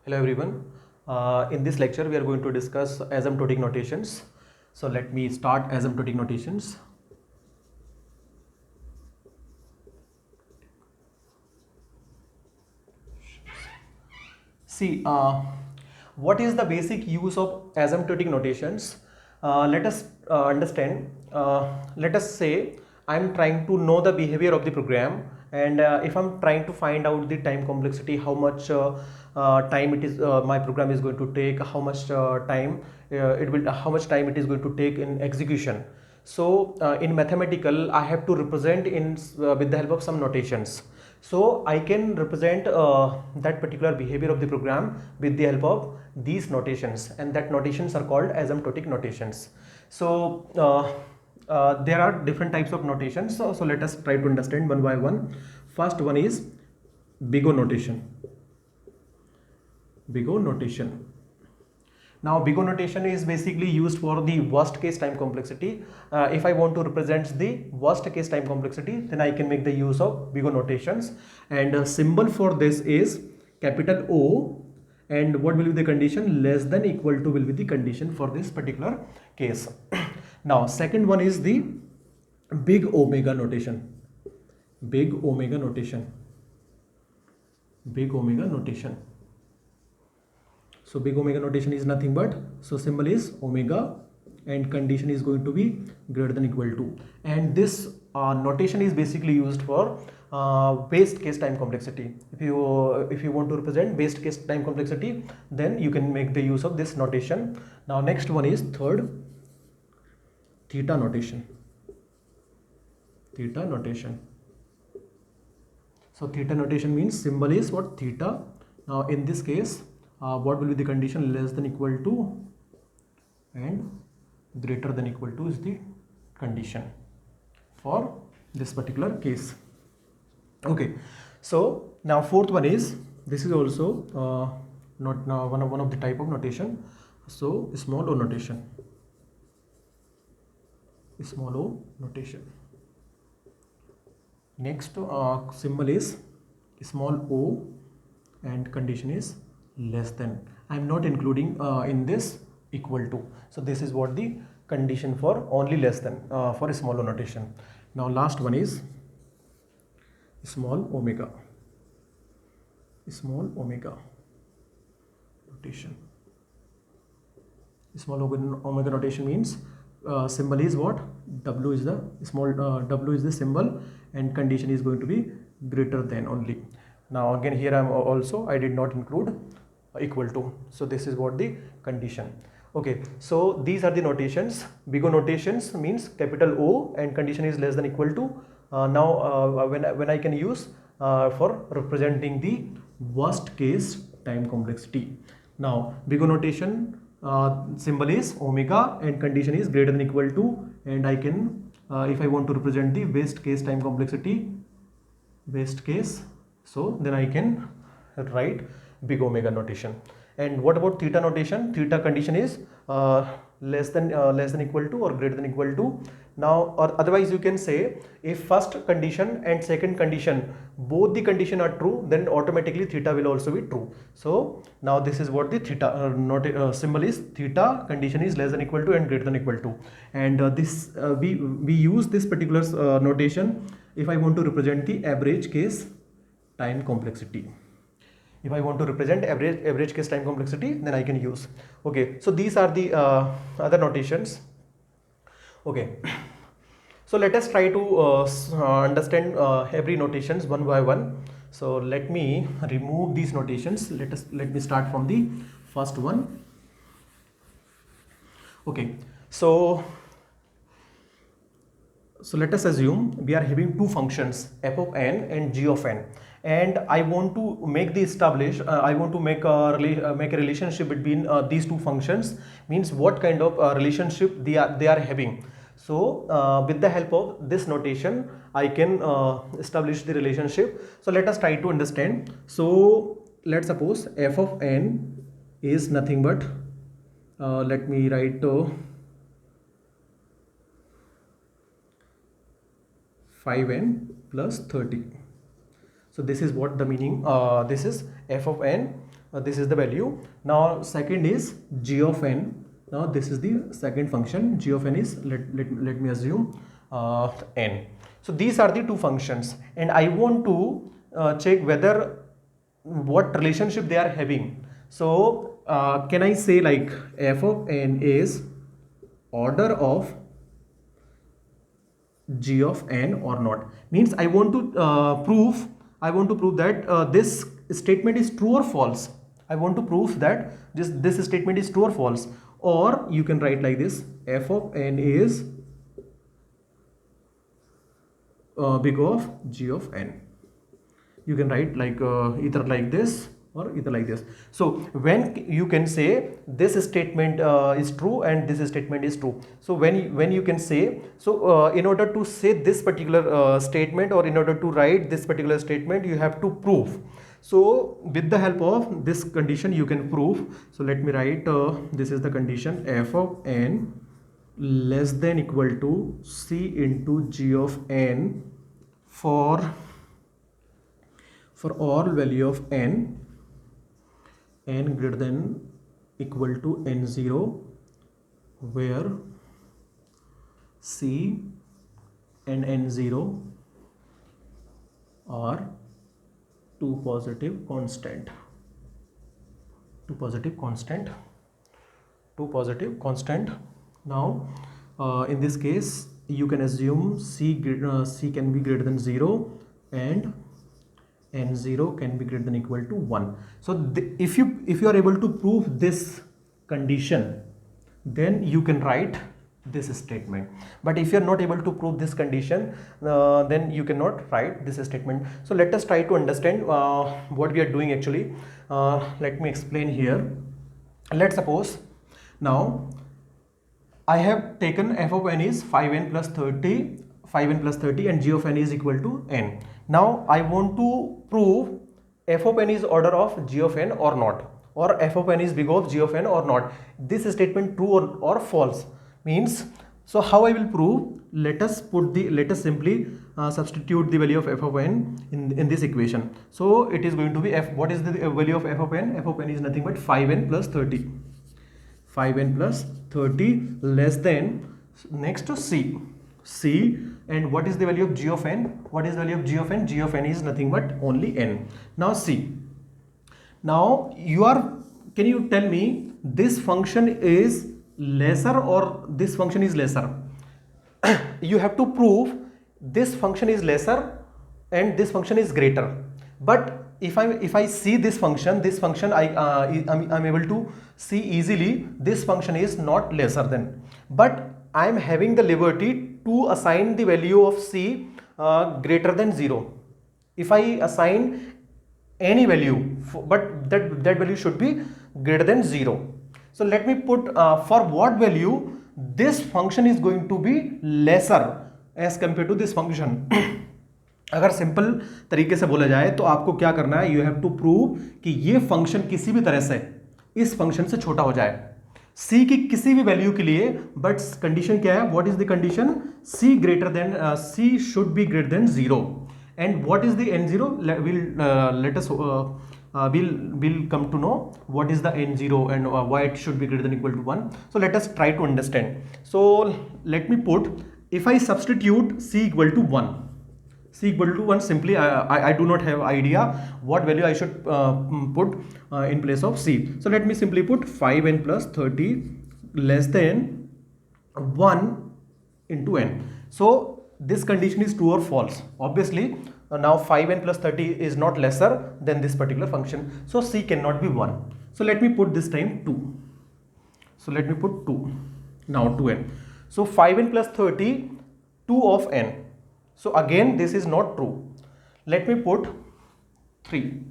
Hello everyone. In this lecture we are going to discuss asymptotic notations. So let me start asymptotic notations. See, what is the basic use of asymptotic notations? Let us understand. Let us say I am trying to know the behavior of the program, and if I'm trying to find out the time complexity, how much time it is my program is going to take, how much how much time it is going to take in execution. So in mathematical, I have to represent with the help of some notations. So I can represent that particular behavior of the program with the help of these notations, and that notations are called asymptotic notations. So there are different types of notations. So let us try to understand one by one. First one is big O notation. Big O notation. Now big O notation is basically used for the worst case time complexity. If I want to represent the worst case time complexity, then I can make the use of big O notations, and a symbol for this is capital O, and what will be the condition? Less than equal to will be the condition for this particular case. Now second one is the big omega notation. Big omega notation. Big omega notation. So big omega notation is nothing but, so symbol is omega and condition is going to be greater than equal to, and this notation is basically used for best case time complexity. If you want to represent best case time complexity, then you can make the use of this notation. Now next one is third, theta notation. Theta notation. So theta notation means symbol is what? Theta. Now in this case, what will be the condition? Less than equal to and greater than equal to is the condition for this particular case. Okay, so now fourth one is, this is also not one of the type of notation. So small o notation. Small o notation. Next symbol is small o and condition is less than. I am not including in this equal to. So this is what the condition for only less than for a small o notation. Now last one is small omega. Small omega notation. Small omega notation means symbol is what? W is the small w is the symbol, and condition is going to be greater than only. Now again here I did not include equal to. So this is what the condition. Okay, so these are the notations. Big O notations means capital O and condition is less than equal to. When I can use for representing the worst case time complexity. Now big O notation, symbol is omega and condition is greater than equal to, and I can if I want to represent the best case time complexity, best case, so then I can write big omega notation. And what about theta notation? Theta condition is less than equal to or greater than equal to. Now, or otherwise you can say, if first condition and second condition, both the condition are true, then automatically theta will also be true. So now this is what the theta symbol is. Theta condition is less than equal to and greater than equal to, and we use this particular notation if I want to represent the average case time complexity. If I want to represent average case time complexity, then I can use. Okay, so these are the other notations. Okay, so let us try to understand every notations one by one. So let me remove these notations. Let me start from the first one. Okay, so let us assume we are having two functions, f of n and g of n, and I want to make the I want to make a relationship between these two functions, means what kind of relationship they are having. So with the help of this notation, I can establish the relationship. So let us try to understand. So let's suppose f of n is nothing but let me write 5n plus 30. So this is what the meaning, this is f of n this is the value. Now second is g of n. Now this is the second function. G of n is, let me assume n. So these are the two functions, and I want to check whether what relationship they are having. So can I say like f of n is order of g of n or not? Means I want to prove that this statement is true or false. I want to prove that this statement is true or false. Or you can write like this: f of n is big of g of n. You can write like either like this or either like this. So when you can say this statement is true and this statement is true. So when you can say, so in order to say this particular statement, or in order to write this particular statement, you have to prove. So with the help of this condition you can prove. So let me write this is the condition: f of n less than equal to c into g of n for all value of n greater than equal to n0, where c and n0 are two positive constant. Now in this case you can assume c can be greater than 0 and n0 can be greater than equal to 1. So if you are able to prove this condition, then you can write this statement. But if you are not able to prove this condition, then you cannot write this statement. So let us try to understand what we are doing actually. Let me explain here. Let's suppose now I have taken f of n is 5n plus 30 and g of n is equal to n. Now I want to prove f of n is order of g of n or not, or f of n is big of g of n or not. This statement true or false means. So how I will prove? Let us simply substitute the value of f of n in this equation. So it is going to be what is the value of f of n? F of n is nothing but 5n plus 30. 5n plus 30 less than, next to c. And what is the value of g of n? What is the value of g of n? G of n is nothing but only n. Now c. Now can you tell me this function is lesser or this function is lesser? You have to prove this function is lesser and this function is greater. But if I see this function I'm able to see easily this function is not lesser than. But I am having the liberty to assign the value of c greater than 0. If I assign any value, but that value should be greater than 0. So let me put for what value this function is going to be lesser as compared to this function. अगर simple तरीके से बोला जाए तो आपको क्या करना है? यू हैव टू प्रूव कि ये फंक्शन किसी भी तरह से इस फंक्शन से छोटा हो जाए c की किसी भी वैल्यू के लिए. बट कंडीशन क्या है? What is the condition? c greater than c should be greater than 0. And what is the n0? we'll come to know what is the n0 and why it should be greater than equal to 1. So let us try to understand. So let me put, if I substitute c equal to 1, simply I do not have idea what value I should put in place of c. So let me simply put 5n plus 30 less than 1 into n. So this condition is true or false? Obviously now 5n plus 30 is not lesser than this particular function, so c cannot be 1. So let me put this time 2. So let me put 2. Now 2n. So 5n plus 30, 2 of n. So again this is not true. Let me put 3.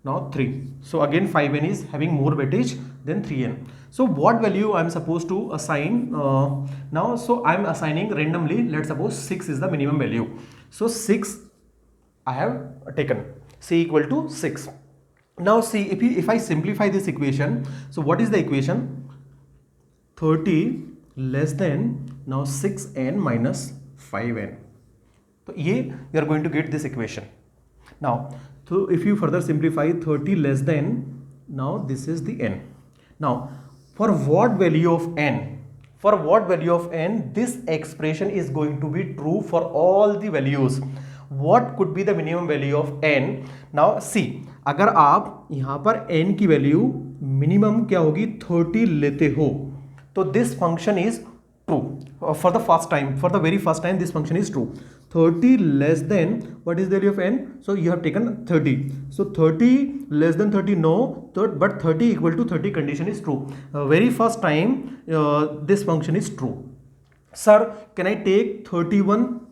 Now 3. So again 5n is having more weightage than 3n. So what value I am supposed to assign now? So I am assigning randomly. Let's suppose 6 is the minimum value. So 6 I have taken, c equal to 6. Now see, if I simplify this equation, so what is the equation? 30 less than now 6n minus 5n. So you are going to get this equation. Now so if you further simplify, 30 less than Now this is the n. Now for what value of n? For what value of n this expression is going to be true for all the values? What could be the minimum value of n? Now see, अगर आप यहाँ पर n की value minimum क्या होगी 30 लेते हो तो this function is true for the first time. For the very first time this function is true. 30 less than, what is the value of n? So you have taken 30. So 30 less than 30, no, but 30 equal to 30 condition is true. Very first time this function is true. Sir, can I take 31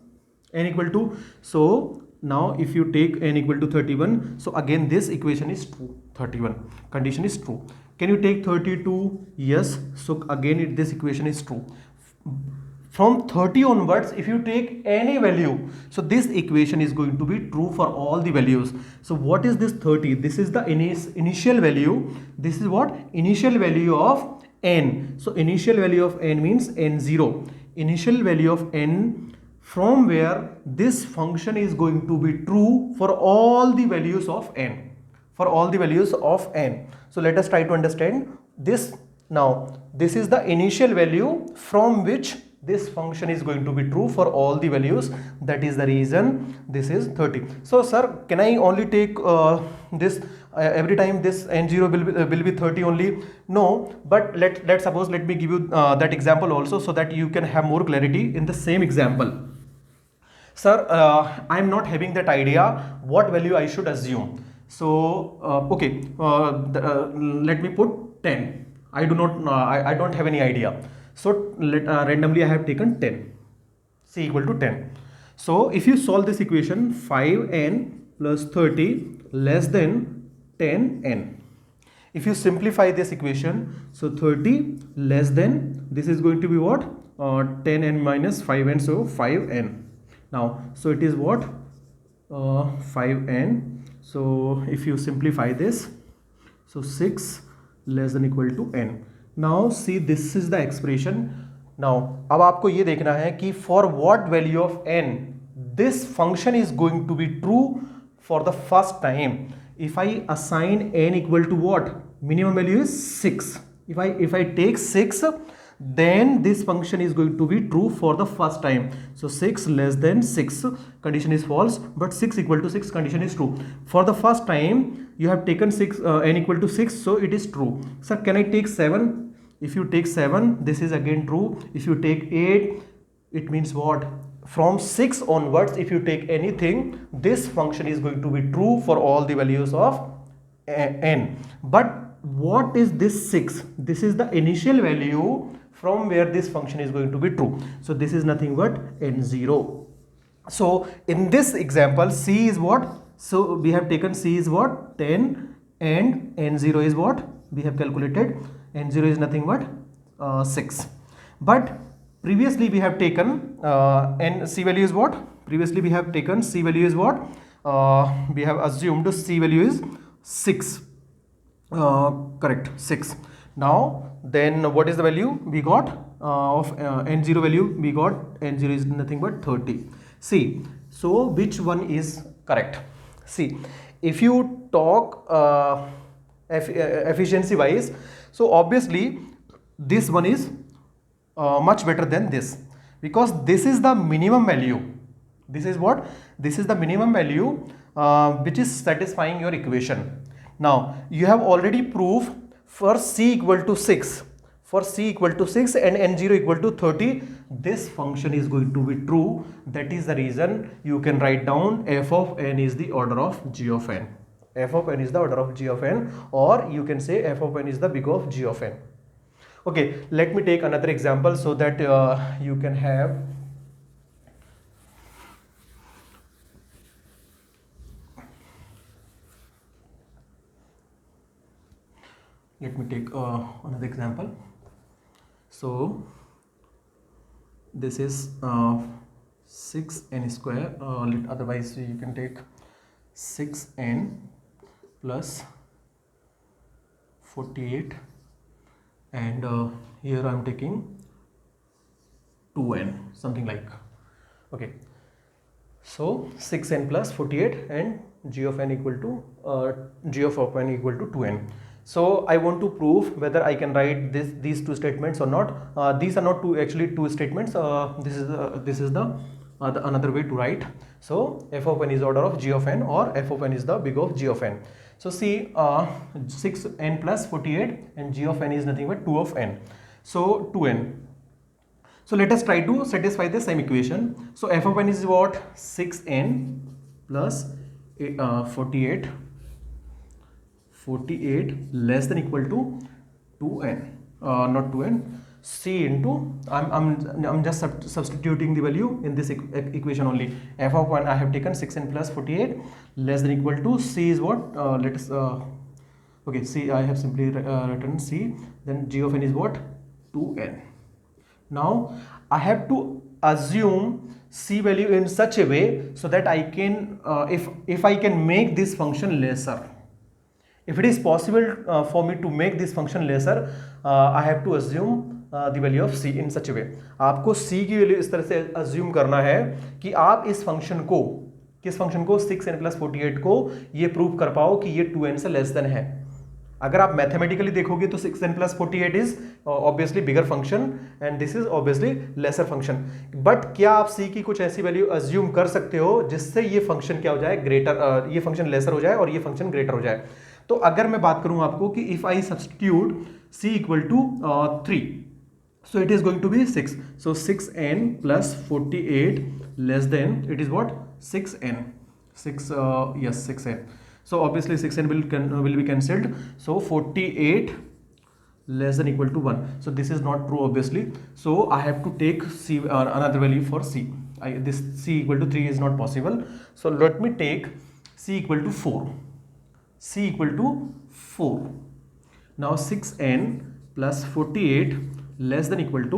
n equal to? So now if you take n equal to 31, so again this equation is true. 31 condition is true. Can you take 32? Yes. So again this equation is true. From 30 onwards, if you take any value, so this equation is going to be true for all the values. So what is this 30? This is the initial value. This is what? Initial value of n. So initial value of n means n0. Initial value of n from where this function is going to be true for all the values of n. For all the values of n. So let us try to understand this. Now this is the initial value from which this function is going to be true for all the values. That is the reason this is 30. So sir, can I only take this every time this n0 will be 30 only? No, but let's suppose, let me give you that example also so that you can have more clarity in the same example. Sir, I am not having that idea what value I should assume. So okay, let me put 10. I do not I don't have any idea. So randomly I have taken 10, c equal to 10. So if you solve this equation, 5n plus 30 less than 10n. If you simplify this equation, so 30 less than, this is going to be what? 10n minus 5n, so 5n. Now so it is what? 5n. So if you simplify this, so 6 less than equal to n. Now see, this is the expression. Now अब आपको ये देखना है कि for what value of n this function is going to be true for the first time. If I assign n equal to what? Minimum value is 6. If I take 6, then this function is going to be true for the first time. So 6 less than 6 condition is false, but 6 equal to 6 condition is true. For the first time you have taken 6 n equal to 6, so it is true. Sir, can I take 7? If you take 7, this is again true. If you take 8, it means what? From 6 onwards, if you take anything, this function is going to be true for all the values of n. But what is this 6? This is the initial value from where this function is going to be true. So this is nothing but n0. So in this example, c is what? So we have taken c is what? 10, and n0 is what? We have calculated n0 is nothing but 6. But previously we have taken c value is what? Previously we have taken c value is what? We have assumed c value is 6. Correct, 6. Now then what is the value we got of n0 value? We got n0 is nothing but 30. See, so which one is correct? See, if you talk efficiency wise, so obviously this one is much better than this, because this is the minimum value. This is what? This is the minimum value which is satisfying your equation. Now you have already proved for c equal to 6, for c equal to 6 and n0 equal to 30, this function is going to be true. That is the reason you can write down f of n is the order of g of n. F of n is the order of g of n, or you can say f of n is the big of g of n. Okay, let me take another example so that you can have. Let me take another example. So this is 6n square, otherwise you can take 6n plus 48, and here I am taking 2n, something like. Okay, so 6n plus 48 and g of n equal to g of n equal to 2n. So I want to prove whether I can write these two statements or not. These are not two statements. This is the another way to write. So f of n is order of g of n, or f of n is the big of g of n. So see, 6n plus 48, and g of n is nothing but 2 of n. So 2n. So let us try to satisfy the same equation. So f of n is what? 6n plus 48 less than equal to 2n, not 2n, c into, I'm just substituting the value in this equation only. F of 1 I have taken 6n plus 48 less than equal to, c is what? Let us okay, c I have simply written c, then g of n is what? 2n. Now I have to assume c value in such a way so that I can if I can make this function lesser. If it is possible for me to make this function lesser, I have to assume the value of c in such a way. आपको c की value इस तरह से assume करना है कि आप इस फंक्शन को, किस फंक्शन को, 6n plus 48 को ये प्रूव कर पाओ कि ये 2n से लेस देन है. अगर आप मैथमेटिकली देखोगे तो 6n plus 48 is obviously bigger function and this is obviously lesser function. But क्या आप c की कुछ ऐसी वैल्यू अज्यूम कर सकते हो जिससे ये फंक्शन क्या हो जाए, ग्रेटर, ये फंक्शन लेसर हो जाए और ये फंक्शन ग्रेटर हो जाए. तो अगर मैं बात करूं आपको कि if I substitute c equal to 3, so it is going to be 6. So 6n plus 48 less than, it is what? 6n. 6n. So obviously 6n will be cancelled. So 48 less than equal to 1. So this is not true obviously. So I have to take c, another value for c. This c equal to 3 is not possible. So let me take c equal to 4. c equal to 4. Now 6n plus 48 less than equal to,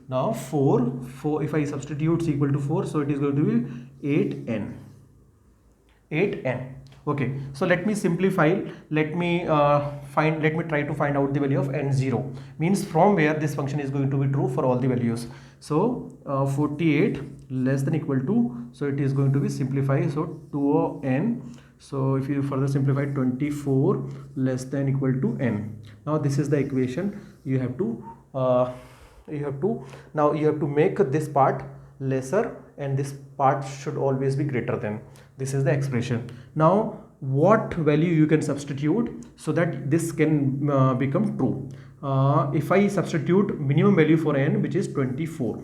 now 4 if I substitute c equal to 4, so it is going to be 8n. Okay, so let me simplify. Let me try to find out the value of n0, means from where this function is going to be true for all the values. So 48 less than equal to, so it is going to be simplified, so 2n. So if you further simplify, 24 less than equal to n. Now this is the equation. You have to make this part lesser and this part should always be greater than. This is the expression. Now what value you can substitute so that this can become true? If I substitute minimum value for n, which is 24.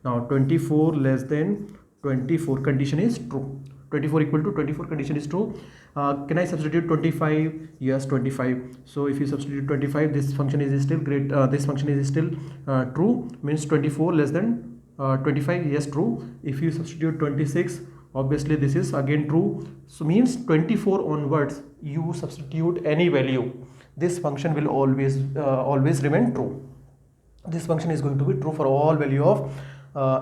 Now 24 less than 24, condition is true. 24 equal to 24, condition is true. Can I substitute 25? Yes, 25. So if you substitute 25, this function is still great. This function is still true, means 24 less than 25. Yes, true. If you substitute 26, obviously this is again true. So means 24 onwards, you substitute any value, this function will always remain true. This function is going to be true for all value of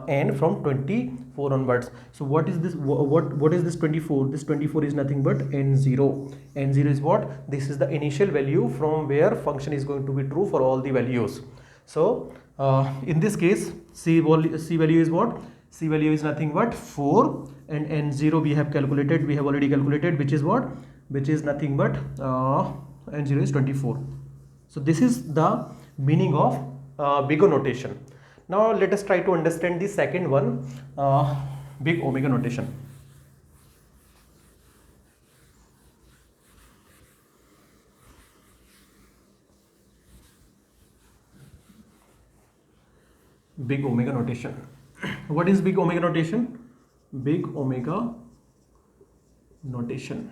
n from 24 onwards. So what is this? What is this 24? This 24 is nothing but n0. N0 is what? This is the initial value from where function is going to be true for all the values. So in this case, c value is what? C value is nothing but 4, and n0 we have already calculated, which is what? Which is nothing but n0 is 24. So this is the meaning of big O notation. Now let us try to understand the second one, big omega notation. Big omega notation. What is big omega notation? Big omega notation.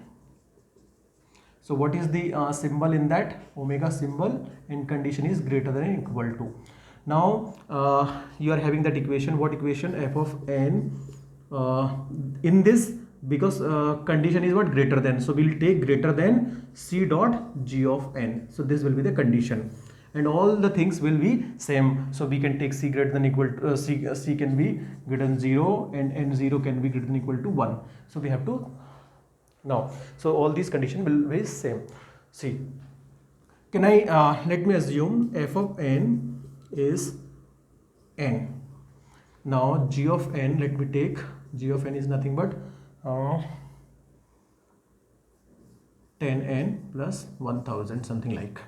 So what is the symbol in that? Omega symbol, and condition is greater than or equal to. Now you are having that equation. What equation? F of n. In this, because condition is what? Greater than, so we'll take greater than c dot g of n. So this will be the condition, and all the things will be same. So we can take c greater than equal to c can be greater than 0, and n0 can be greater than equal to 1. So we have to now, so all these conditions will be same. See, can I let me assume f of n is n. Now g of n, let me take g of n is nothing but 10n plus 1000, something like.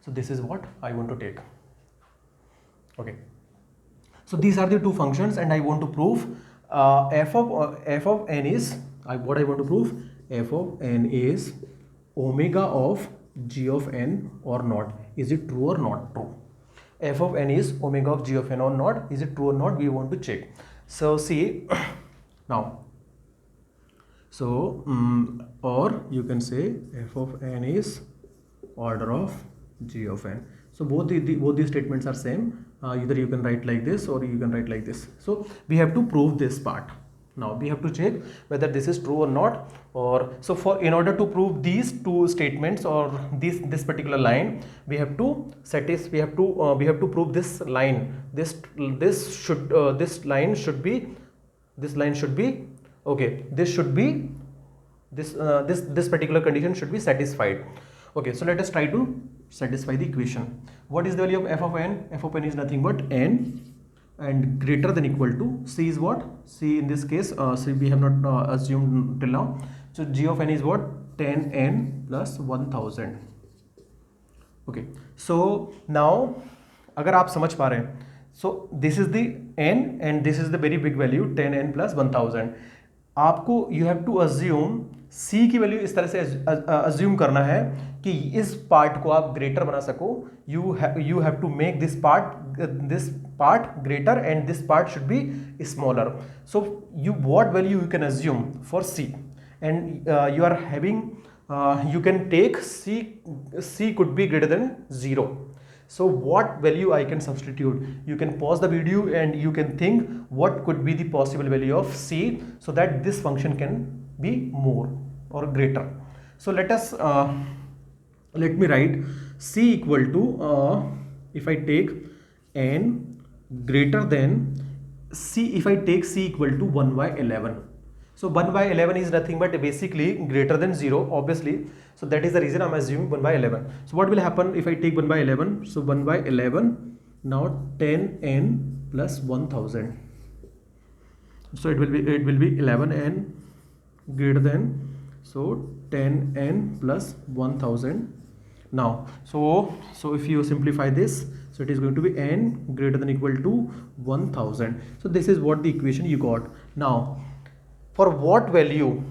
So this is what I want to take. Okay, so these are the two functions, and I want to prove f of n is what I want to prove. F of n is omega of g of n or not. Is it true or not true? F of n is omega of g of n or not. Is it true or not? We want to check. So see now. So or you can say f of n is order of g of n. So both these statements are same. Either you can write like this or you can write like this. So we have to prove this part. Now we have to check whether this is true or not. Or so in order to prove these two statements or this particular line, we have to prove this line. This line should be okay. This particular condition should be satisfied. Okay, so let us try to satisfy the equation. What is the value of f of n? F of n is nothing but n and greater than equal to c is what? C in this case, c we have not assumed till now. So g of n is what? 10n plus 1000. Okay, so now अगर आप समझ पा रहे हैं, so this is the n and this is the very big value 10n plus 1000. आपको you have to assume c की value इस तरह से assume करना है कि इस पार्ट को आप ग्रेटर बना सको. you have to make this part greater and this part should be smaller. So what value you can assume for c, and you are having you can take c could be greater than 0. So what value I can substitute? You can pause the video and you can think what could be the possible value of c so that this function can be more or greater. So let me write c equal to if I take n greater than c, if I take c equal to 1 by 11. So 1 by 11 is nothing but basically greater than 0, obviously. So that is the reason I'm assuming 1 by 11. So what will happen if I take 1 by 11? So 1 by 11, now 10n plus 1000. So it will be 11n greater than, so 10n plus 1000. Now so if you simplify this, so it is going to be n greater than equal to 1000. So this is what the equation you got. Now for what value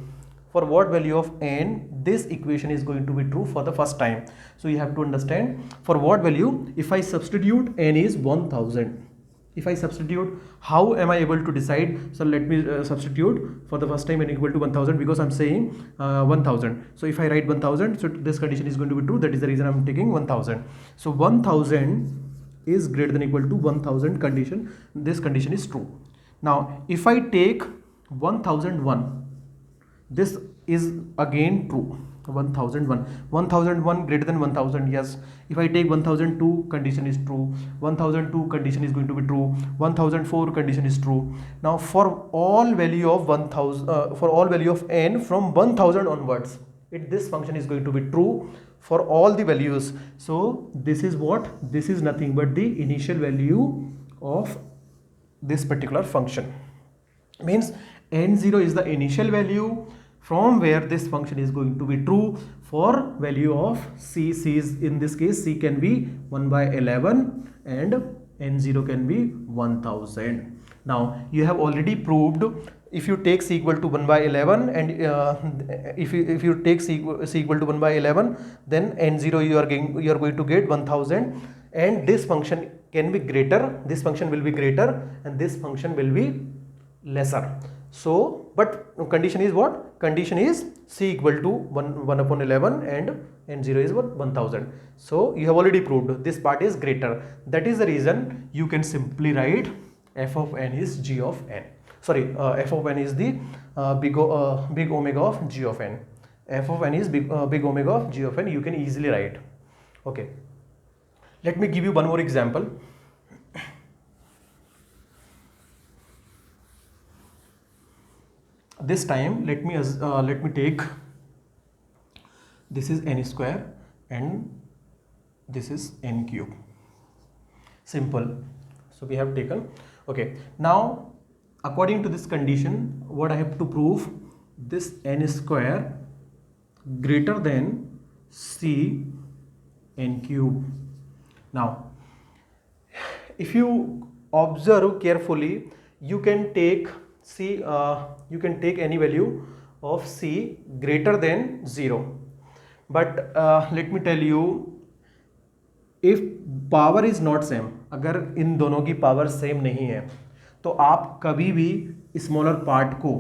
of n this equation is going to be true for the first time? So you have to understand for what value. If I substitute n is 1000, if I substitute, how am I able to decide? So let me substitute for the first time n equal to 1000, because I'm saying 1000. So if I write 1000, so this condition is going to be true. That is the reason I'm taking 1000. So 1000 is greater than equal to 1000 condition. This condition is true. Now if I take 1001, this is again true. 1001 greater than 1000, yes. If I take 1002, condition is true. 1002 condition is going to be true. 1004 condition is true. Now for all value of 1000 for all value of n from 1000 onwards, this function is going to be true for all the values. So this is what? This is nothing but the initial value of this particular function. Means n0 is the initial value from where this function is going to be true for value of c. C is, in this case, c can be 1 by 11 and n0 can be 1000. Now you have already proved, if you take c equal to 1 by 11 and if you take c equal to 1 by 11, then n0 you are going to get 1000, and this function can be greater, this function will be greater, and this function will be lesser. So but condition is what? Condition is c equal to 1 upon 11 and n0 is what? 1000. So you have already proved this part is greater. That is the reason you can simply write f of n is g of n. Sorry, f of n is the big omega of g of n. F of n is big omega of g of n. You can easily write. Okay. Let me give you one more example. This time let me take, this is n square and this is n cube. Simple. So we have taken. Okay, now according to this condition, what I have to prove? This n square greater than c n cube. Now if you observe carefully, you can take you can take any value of c greater than 0, but let me tell you, if power is not same, अगर इन दोनों की power same नहीं है तो आप कभी भी smaller part को,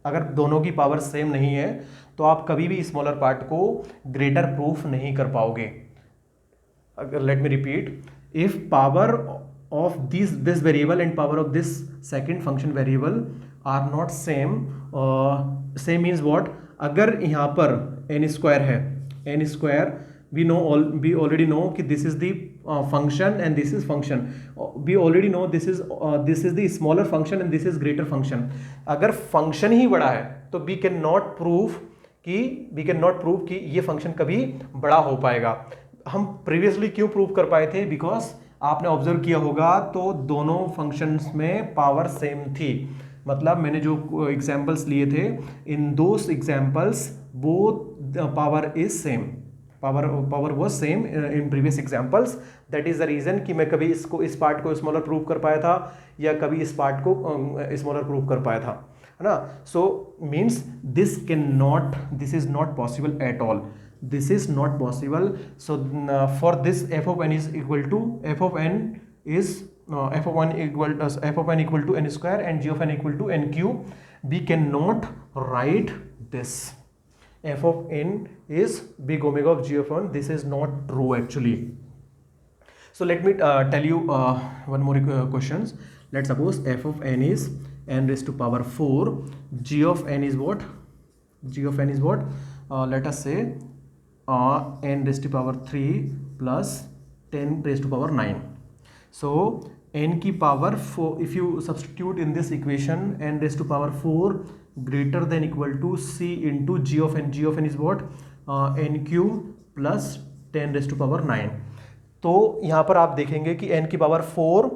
अगर दोनों की पावर सेम नहीं है तो आप कभी भी स्मॉलर पार्ट को ग्रेटर प्रूफ नहीं कर पाओगे. अगर let me repeat, if power of this variable and power of this second function variable are not same, same means what, अगर यहाँ पर n square है, n square we already know कि this is the function and this is function, we already know this is the smaller function and this is greater function. अगर function ही बड़ा है तो we cannot prove कि ये function कभी बड़ा हो पाएगा. हम प्रीवियसली क्यों प्रूव कर पाए थे, बिकॉज आपने ऑब्जर्व किया होगा तो दोनों फंक्शंस में पावर सेम थी. मतलब मैंने जो एग्जांपल्स लिए थे, in those examples both power is same, power was same in previous examples. That is the reason कि मैं कभी इस पार्ट को स्मॉलर प्रूव कर पाया था या कभी इस पार्ट को स्मॉलर प्रूव कर पाया था, है ना. So means this is not possible at all. This is not possible. So for this f of n is equal to f of n equal to n square and g of n equal to n cube. We cannot write this. F of n is big omega of g of n. This is not true actually. So let me tell you one more questions. Let's suppose f of n is n raised to power 4. G of n is what? G of n is what? Let us say n raised to power 3 plus 10 raised to power 9. So n की power 4, if you substitute in this equation n raised to power 4 greater than equal to c into g of n. G of n is what? n cube plus 10 raised to power 9. तो यहाँ पर आप देखेंगे कि n की power 4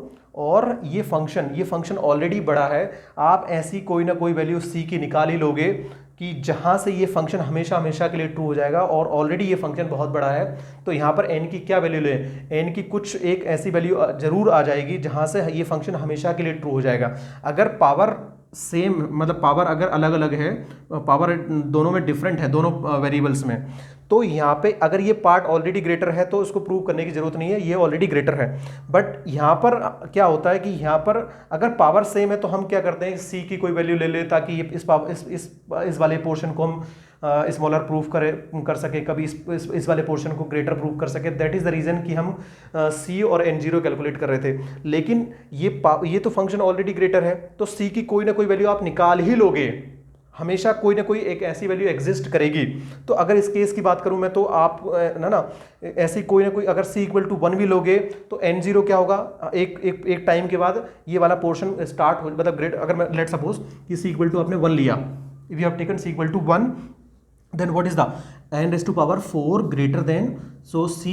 और ये function already बड़ा है. आप ऐसी कोई ना कोई वैल्यू c की निकाल ही लोगे कि जहाँ से ये फंक्शन हमेशा के लिए ट्रू हो जाएगा, और ऑलरेडी ये फंक्शन बहुत बड़ा है. तो यहाँ पर n की क्या वैल्यू ले, n की कुछ एक ऐसी वैल्यू जरूर आ जाएगी जहाँ से ये फंक्शन हमेशा के लिए ट्रू हो जाएगा. अगर पावर सेम, मतलब पावर अगर अलग अलग है, पावर दोनों में डिफरेंट है, दोनों वेरिएबल्स में, तो यहाँ पे अगर ये पार्ट ऑलरेडी ग्रेटर है तो इसको प्रूव करने की जरूरत नहीं है, ये ऑलरेडी ग्रेटर है. बट यहाँ पर क्या होता है कि यहाँ पर अगर पावर सेम है तो हम क्या करते हैं, सी की कोई वैल्यू ले ले ताकि इस वाले पोर्शन को हम स्मॉलर प्रूफ कर सके, कभी इस वाले पोर्शन को ग्रेटर प्रूफ कर सके. दैट इज द रीजन कि हम सी और n0 कैलकुलेट कर रहे थे. लेकिन ये तो फंक्शन ऑलरेडी ग्रेटर है, तो सी की कोई ना कोई वैल्यू आप निकाल ही लोगे, हमेशा कोई ना कोई एक ऐसी वैल्यू एग्जिस्ट करेगी. तो अगर इस केस की बात करूं मैं, तो आप ना ऐसी कोई ना कोई, अगर c इक्वल टू 1 भी लोगे तो n0 क्या होगा, एक टाइम के बाद ये वाला पोर्शन स्टार्ट हो, मतलब ग्रेट. अगर मैं लेट सपोज कि c इक्वल टू आपने 1 लिया, if you have taken c equal to 1, then what is the n raise to power 4 greater than, so c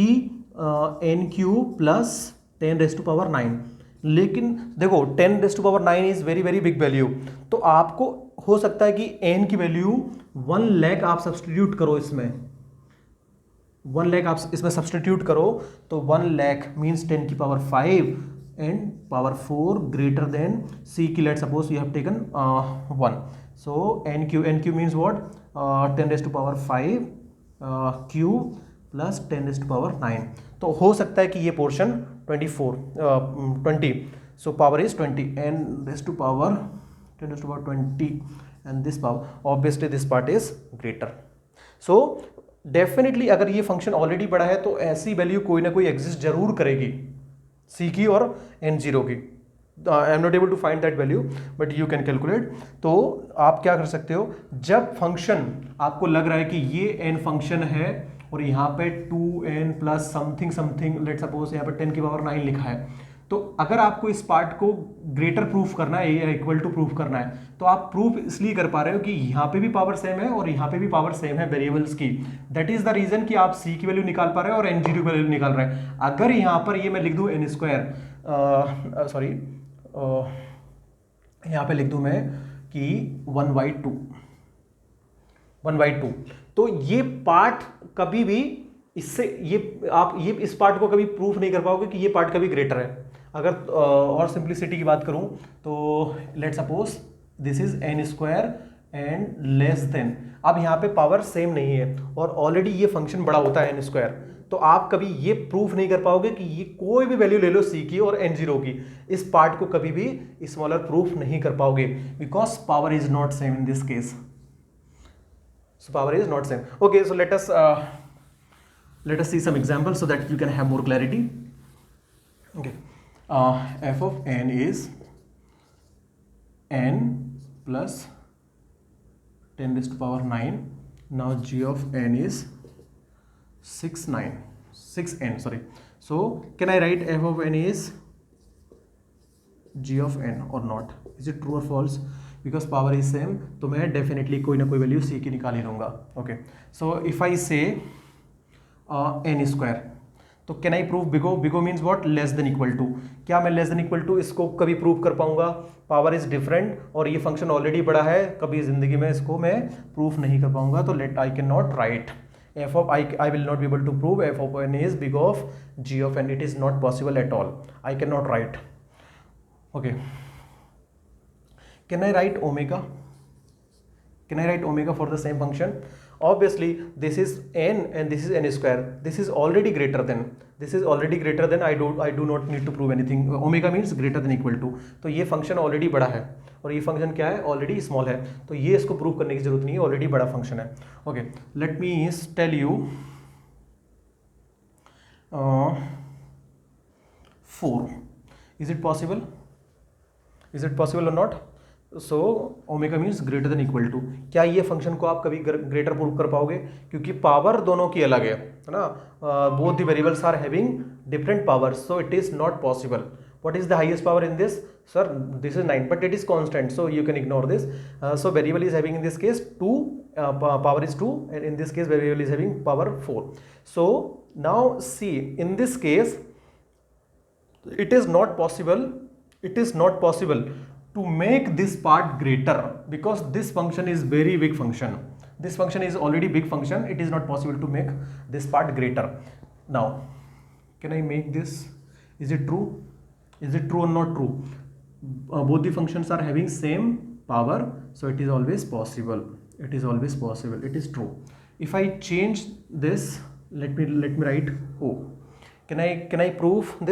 n cube plus 10 raise to power 9. लेकिन देखो 10 raise to power 9 is very very big value. तो आपको हो सकता है कि n की value 1 lakh आप सब्सटीट्यूट करो, इसमें 1 लाख आप इसमें सब्सटीट्यूट करो, तो 1 लाख मीन्स 10 की power 5 and power 4 greater than c की, let suppose you have taken 1. So n cube means what, 10 raise to power 5 cube plus 10 raise to power 9. तो हो सकता है कि ये portion 20, so power is 20, n raise to power 10 raised to power 20 and this power, obviously this part is greater. So definitely अगर ये function already बड़ा है तो ऐसी वैल्यू कोई ना कोई एग्जिस्ट जरूर करेगी, c की और n0 की. I am not able to find that value but you can calculate. तो आप क्या कर सकते हो, जब फंक्शन आपको लग रहा है कि ये n फंक्शन है और यहाँ पे 2n plus something, let suppose यहाँ पे 10 की पावर 9 लिखा है, तो अगर आपको इस पार्ट को ग्रेटर प्रूफ करना है या इक्वल टू प्रूफ करना है, तो आप प्रूफ इसलिए कर पा रहे हो कि यहाँ पे भी पावर सेम है और यहाँ पे भी पावर सेम है वेरिएबल्स की. दैट इज द रीजन कि आप c की वैल्यू निकाल पा रहे हो और n0 की वैल्यू निकाल रहे हैं. अगर यहाँ पर ये मैं लिख दूँ n स्क्वायर, सॉरी यहाँ पे लिख दूँ मैं कि 1/2, 1/2। तो ये पार्ट कभी भी इससे आप इस पार्ट को कभी प्रूफ नहीं कर पाओगे कि ये पार्ट कभी ग्रेटर है। अगर और सिंप्लिसिटी की बात करूं तो let suppose this is n square and less than, अब यहाँ पे पावर सेम नहीं है और ऑलरेडी ये फंक्शन बड़ा होता है n स्क्वायर, तो आप कभी ये प्रूफ नहीं कर पाओगे कि ये कोई भी वैल्यू ले लो c की और n0 की, इस पार्ट को कभी भी स्मॉलर प्रूफ नहीं कर पाओगे, because power is not same in this case. So power is not same. Okay, so let us see some examples so that you can have more clarity. Okay, f of n is n plus 10 raised to power 9. Now g of n is 6n. Sorry. So can I write f of n is g of n or not? Is it true or false? Because power is same, तो मैं definitely कोई ना कोई value C की निकाल ही लूँगा. Okay, so if I say N square, तो can I prove big O? Big O means what? Less than equal to. क्या मैं लेस देन इक्वल टू इसको कभी प्रूव कर पाऊंगा? पावर इज डिफरेंट और ये फंक्शन ऑलरेडी बड़ा है, कभी जिंदगी में इसको मैं प्रूफ नहीं कर पाऊंगा. तो let I can not write f of I will not be able to prove f of n is big of g of n. It is not possible at all. I cannot write. Okay. Can I write omega? Can I write omega for the same function? Obviously, this is n and this is n square. This is already greater than. This is already greater than. I do not need to prove anything. Omega means greater than equal to. तो ये function already बड़ा है और ये function क्या है? Already small है. तो ये इसको प्रूव करने की जरूरत नहीं है, ऑलरेडी बड़ा फंक्शन है. Okay, let me tell you 4. Is it possible? Is it possible or not? So omega means greater than equal to. क्या ये फंक्शन को आप कभी ग्रेटर प्रूव कर पाओगे? क्योंकि पावर दोनों की अलग है ना. Both the variables are having different powers, so it is not possible. What is the highest power in this? Sir this is 9, but it is constant, so you can ignore this. So variable is having in this case 2, power is 2, and in this case variable is having power 4. So now see, in this case it is not possible to make this part greater because this function is very big function. This function is already big function. It is not possible to make this part greater. Now, can I make this? Is it true? Is it true or not true? Both the functions are having same power, so it is always possible. It is always possible. It is true. If I change this, let me write O. Can I prove this?